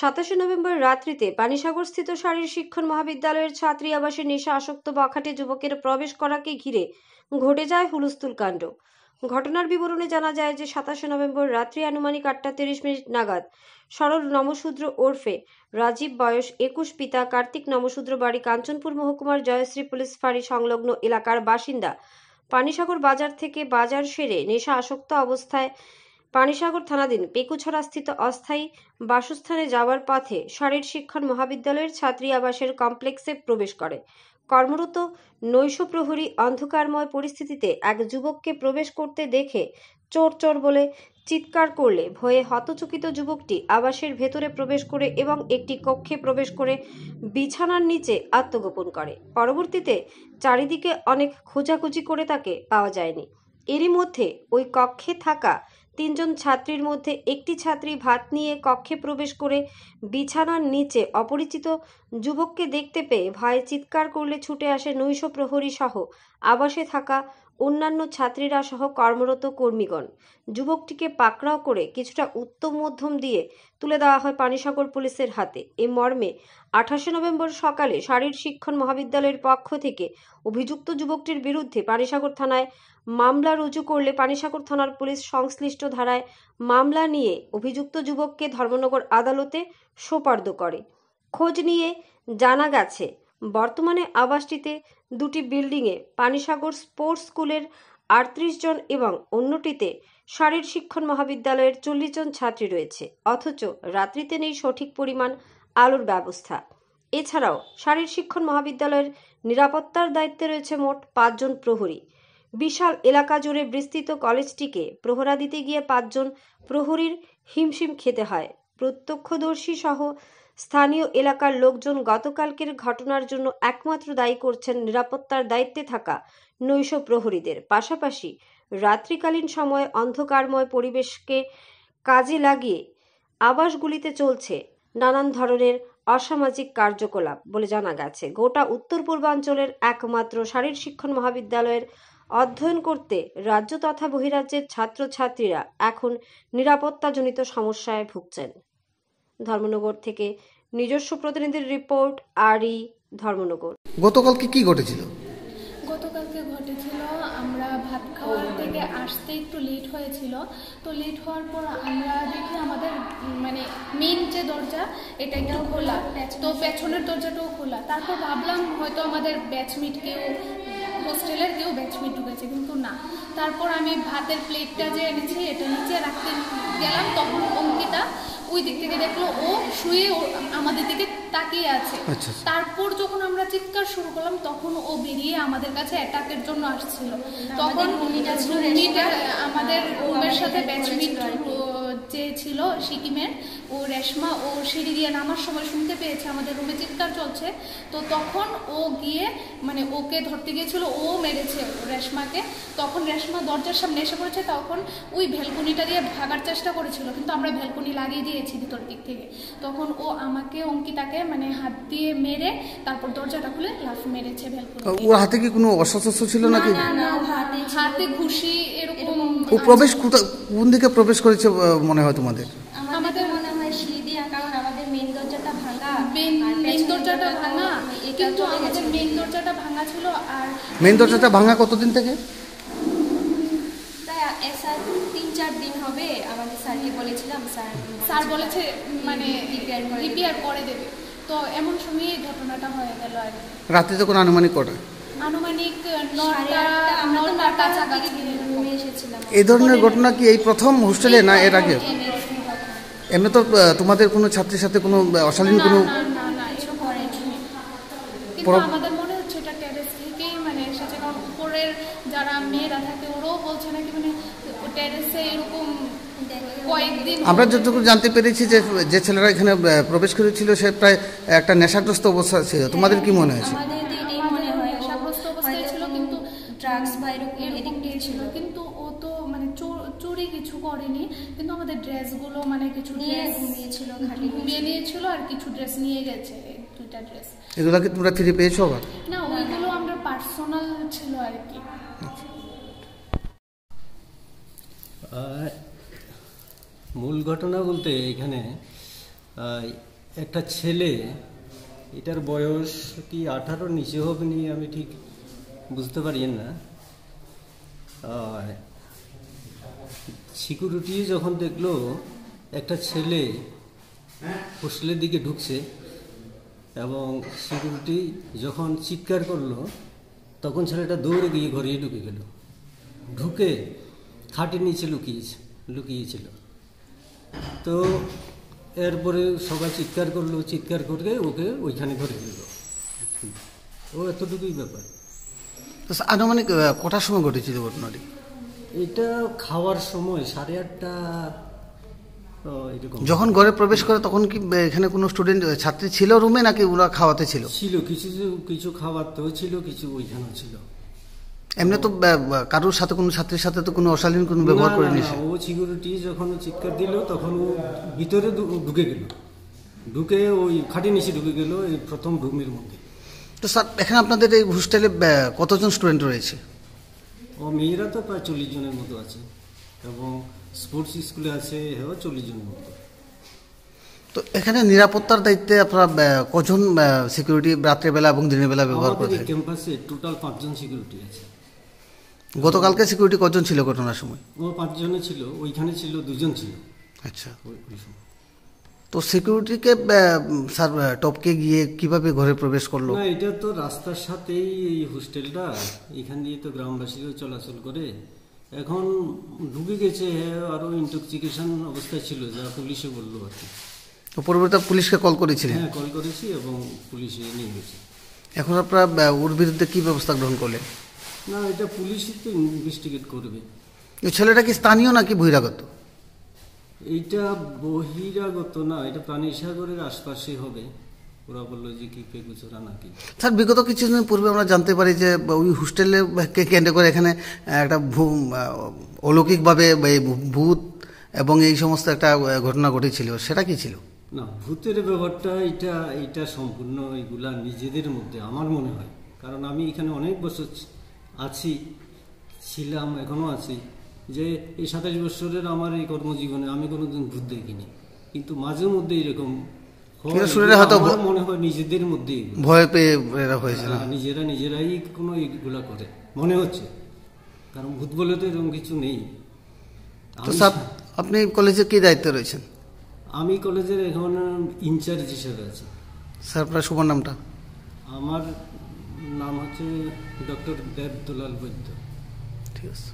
27 November রাত্রিতে পানিসাগরস্থিত শারীর শিক্ষণ মহাবিদ্যালয়ের ছাত্রী আবাসে নেশা আসক্ত বখাটে যুবকের প্রবেশ করাকে ঘিরে ঘটে যায় হুলস্থুল কাণ্ড। ঘটনার বিবরণে জানা যায় যে 27 নভেম্বর রাত্রি আনুমানিক 8:30 নাগাদ সরল নমশূদ্র ওরফে রাজীব বয়স 21 পিতা কার্তিক নমশূদ্র বাড়ি কাঞ্চনপুর মহকুমার জয়শ্রী পুলিশ ফাঁড়ি সংলগ্ন এলাকার বাসিন্দা পানিসাগর বাজার থেকে বাজার সেরে নেশা আসক্ত অবস্থায় পানিসাগর থানাধীন পেকুছড়াস্থিত অস্থায়ী বাসস্থানে যাওয়ার পথে শারীর শিক্ষণ মহাবিদ্যালয়ের ছাত্রী আবাসের কমপ্লেক্সে প্রবেশ করে। কর্মরত নৈশ প্রহরী অন্ধকারময় পরিস্থিতিতে এক যুবককে প্রবেশ করতে দেখে চোর চোর বলে চিৎকার করলে ভয়ে হতচকিত যুবকটি আবাসের ভেতরে প্রবেশ করে এবং একটি কক্ষে প্রবেশ করে বিছানার নিচে আত্মগোপন করে। পরবর্তীতে চারিদিকে অনেক খোঁজাখুঁজি করে তাকে পাওয়া যায়নি। এরই মধ্যে ওই কক্ষে থাকা 3 জন ছাত্রীর মধ্যে একটি ছাত্রী ভাত নিয়ে কক্ষে প্রবেশ করে বিছানার নিচে অপরিচিত যুবককে দেখতে পেয়ে ভয়ে চিৎকার করলে ছুটে আসে নৈশ প্রহরী সহ আবাসে থাকা অন্যান্য ছাত্রীরা সহ কর্মরত কর্মীগণ। যুবকটিকে পাকড়াও করে কিছুটা উত্তম মধ্যম দিয়ে তুলে দেওয়া হয় পানিসাগর পুলিশের হাতে। এ মর্মে 28 নভেম্বর সকালে শারীর শিক্ষণ মহাবিদ্যালয়ের পক্ষ থেকে অভিযুক্ত যুবকটির বিরুদ্ধে পানিসাগর থানায় মামলা রুজু করলে পানিসাগর থানার পুলিশ সংশ্লিষ্ট ধারায় মামলা নিয়ে অভিযুক্ত যুবককে ধর্মনগর আদালতে সোপর্দ করে। খোঁজ নিয়ে জানা গেছে বর্তমানে আবাসটিতে দুটি বিল্ডিংয়ে পানিসাগর স্পোর্টস স্কুলের 38 জন এবং অন্যটিতে শারীর শিক্ষণ মহাবিদ্যালয়ের 40 জন ছাত্রী রয়েছে, অথচ রাত্রিতে নেই সঠিক পরিমাণ আলোর ব্যবস্থা। এছাড়াও শারীর শিক্ষণ মহাবিদ্যালয়ের নিরাপত্তার দায়িত্বে রয়েছে মোট 5 জন প্রহরী। বিশাল এলাকা জুড়ে বিস্তৃত কলেজটিকে প্রহরা দিতে গিয়ে 5 জন প্রহরীর হিমশিম খেতে হয়। প্রত্যক্ষদর্শী সহ স্থানীয় এলাকার লোকজন গতকালকের ঘটনার জন্য একমাত্র দায়ী করছেন নিরাপত্তার দায়িত্বে থাকা নৈশ প্রহরীদের। পাশাপাশি রাত্রিকালীন সময়ে অন্ধকারময় পরিবেশকে কাজে লাগিয়ে আবাসগুলিতে চলছে নানান ধরনের অসামাজিক কার্যকলাপ বলে জানা গেছে। গোটা উত্তর পূর্বাঞ্চলের একমাত্র শারীর শিক্ষণ মহাবিদ্যালয়ের অধ্যয়ন করতে রাজ্য তথা বহিরাজ্যের ছাত্রছাত্রীরা এখন নিরাপত্তাজনিত সমস্যায় ভুগছেন। ধর্মনগর থেকে নিজস্ব প্রতিনিধির রিপোর্ট, আরই ধর্মনগর। গতকালকে কি ঘটেছিল? গতকালকে ঘটেছিল আমরা ভাত খাওয়ার থেকে আসতে একটু লেট হয়েছিল। তো লেট হওয়ার পর আমরা দেখি আমাদের মানে মেন যে দরজা এটা একটু খোলা, তো পেছনের দরজাটাও খোলা। তারপর ভাবলাম হয়তো আমাদের ব্যাচমেট কেউ হোস্টেলের কেউ ব্যাচমেট ঢুকেছে, কিন্তু না। তারপর আমি ভাতের প্লেটটা যে এনেছি এটা নিচে রাখতে গেলাম, তখন অঙ্কিতা ওই দিক থেকে দেখলো ও শুয়ে আমাদের দিকে তাকিয়ে আছে। তারপর যখন আমরা চিৎকার শুরু করলাম তখন ও বেরিয়ে আমাদের কাছে অ্যাটাকের জন্য আসছিল। তখন আমাদের রুমের সাথে ব্যাচমেট যে ছিল সিকিমের ও রেশমা, ও সিঁড়ি দিয়ে নামার সময় শুনতে পেয়েছে আমাদের রুমে চিৎকার চলছে। তো তখন ও গিয়ে মানে ওকে ধরতে গিয়েছিল, ও মেরেছে রেশমাকে। তখন রেশমা দরজার সামনে এসে পড়েছে, তখন ওই ভ্যালকনিটা দিয়ে ভাগার চেষ্টা করেছিল, কিন্তু আমরা ভ্যালকনি লাগিয়ে দিয়েছি ভিতর দিক থেকে। তখন ও আমাকে অঙ্কিতাকে মানে হাত দিয়ে মেরে তারপর দরজাটা খুলে লাফ মেরেছে ভ্যালকনি। ওর হাতে কি কোনো অস্ত্র ছিল নাকি? না, হাতে ঘুষি এরকম। ও প্রবেশ কোন দিকে প্রবেশ করেছে মনে হয় তোমাদের? আমাদের মনে হয় সিঁড়ি দিয়ে, কারণ আমাদের মেইন দরজাটা ভাঙা। মেইন দরজাটা ভাঙা, কিন্তু আমাদের মেইন দরজাটা ভাঙা ছিল। আর মেইন দরজাটা ভাঙা কতদিন থেকে? প্রায় 3-4 দিন হবে। আমাদের স্যারকে বলেছিলাম, স্যার বলেছে মানে রিপেয়ার করে দেবে। তো এমন সময় ঘটনাটা হয়ে গেল। আর রাতে তখন আনুমানিক কটা? আনুমানিক 9টা কাছাকাছি রুমে এসেছিলাম। এই ধরনের ঘটনা কি এই প্রথম হোস্টেলে না এর আগে? এমনি তো তোমাদের কোনো ছাত্রীর সাথে কোনো অশালীন কোনো? না, এসব হয়নি। কিন্তু আমাদের মনে হচ্ছে এটা টেরেস থেকেই মানে এসেছে, কারণ উপরের যারা মেয়েরা থাকে ওরাও বলছে নাকি মানে টেরেসে এরকম কয়েকদিন। আমরা যতটুকু জানতে পেরেছি যে ছেলেরা এখানে প্রবেশ করেছিল সে প্রায় একটা নেশাগ্রস্ত অবস্থা ছিল। তোমাদের কি মনে হয়েছে? নেশাগ্রস্ত অবস্থায় ছিল, কিন্তু ড্রাগস বা এরকম ছিল। কিন্তু ও তো মানে চুরি কিছু করেনি, কিন্তু আমাদের ড্রেসগুলো মানে কিছু ড্রেস ঘুমিয়ে নিয়েছিল আর কিছু ড্রেস নিয়ে গেছে, 2টা ড্রেস। এগুলো কি তোমরা ফিরে পেয়েছো? আবার না, ওইগুলো আমরা পার্সোনাল ছিল আর কি। মূল ঘটনা বলতে এখানে একটা ছেলে, এটার বয়স কি 18 নিচে হবে নি আমি ঠিক বুঝতে পারি না। সিকিউরিটি যখন দেখলো একটা ছেলে হোস্টেলের দিকে ঢুকছে এবং সিকিউরিটি যখন চিৎকার করলো তখন ছেলেটা দৌড়ে গিয়ে ঘরে ঢুকে গেল, ঢুকে খাটের নিচে লুকিয়েছিল। তো এরপরে সবাই চিৎকার করলো, চিৎকার করে ওকে ওইখানে ঘরে দিল। ও এতটুকুই ব্যাপার। তো আনুমানিক কটার সময় ঘটেছিল ঘটনাটি? এটা খাওয়ার সময় 8:30 এরকম। যখন ঘরে প্রবেশ করে তখন কি এখানে কোনো স্টুডেন্ট ছাত্রী ছিল রুমে, নাকি ওরা খাওয়াতে ছিল? ছিল, কিছু খাওয়াতেও ছিল, কিছু ওইখানেও ছিল। এমনি তো কারোর সাথে কোনো ছাত্রীর সাথে তো কোনো অশালীন কোনো ব্যবহার করে নিয়েছে? ও সিকিউরিটি যখন চিৎকার দিল তখন ও ভিতরে ঢুকে গেল, ঢুকে ওই খাটের নিচে ঢুকে গেল এই প্রথম রুমের মধ্যে। তো স্যার এখানে আপনাদের এই হোস্টেলে কতজন স্টুডেন্ট রয়েছে? ও মেয়েরা তো প্রায় 40 জনের মতো আছে এবং স্পোর্টস স্কুলে আছে 40 জনের মতো। তো এখানে নিরাপত্তার দায়িত্বে আপনারা কজন সিকিউরিটি রাত্রেবেলা এবং দিনের বেলা ব্যবহার করে আমাদের থাকেন? ক্যাম্পাসে টোটাল 5 জন সিকিউরিটি আছে। গতকালকে সিকিউরিটি কজন ছিল ঘটনার সময়? ও 5 জনে ছিল, ওইখানে ছিল 2 জন ছিল। আচ্ছা, ওই সময় তো সিকিউরিটিকে স্যার টপকে গিয়ে কিভাবে ঘরে প্রবেশ করলো? না, এটা তো রাস্তার সাথেই এই হোস্টেলটা, এখান দিয়ে তো গ্রামবাসীও চলাচল করে। এখন ঢুকে গেছে, আরো ইনটক্সিকেশন অবস্থায় ছিল যা পুলিশে বললো আর কি। তো পরবর্তীতে পুলিশকে কল করেছিলেন? হ্যাঁ, কল করেছি এবং পুলিশে নিয়ে গেছে। এখন আপনারা ওর বিরুদ্ধে কি ব্যবস্থা গ্রহণ করলেন? না, এটা পুলিশই তো ইনভেস্টিগেট করবে। এই ছেলেটা কি স্থানীয় নাকি বহিরাগত? এইটা বহিরাগত না, এটা প্রাণীসাগরের আশপাশে হবে। ওরা বললো যে কি পেগুচরা নাকি। স্যার বিগত কিছুদিন পূর্বে আমরা জানতে পারি যে ওই হোস্টেলে কেন্দ্র করে এখানে একটা অলৌকিকভাবে ভূত এবং এই সমস্ত একটা ঘটনা ঘটেছিল, সেটা কি ছিল? না, ভূতের ব্যাপারটা এটা সম্পূর্ণ এগুলা নিজেদের মধ্যে আমার মনে হয়। কারণ আমি এখানে অনেক বছর ছিলাম, এখনো আছি, যে এই 27 বছরের আমার এই কর্মজীবনে আমি কোনোদিন ভূত দেখিনি, কিন্তু মাঝে মধ্যে এরকম আমার মনে হয় নিজেদের মধ্যে ভয় পেয়ে এরা হয়েছিল, নিজেরাই কোনো এগুলা করে মনে হচ্ছে। কারণ ভূত বলে তো এরকম কিছু নেই। তো স্যার আপনি কলেজে কি দায়িত্বে রয়েছেন? আমি কলেজের এখন ইনচার্জ হিসেবে আছি। স্যার আপনার শুভ নামটা? আমার নাম হচ্ছে ডক্টর দেবদুলাল বৈদ্য। ঠিক আছে।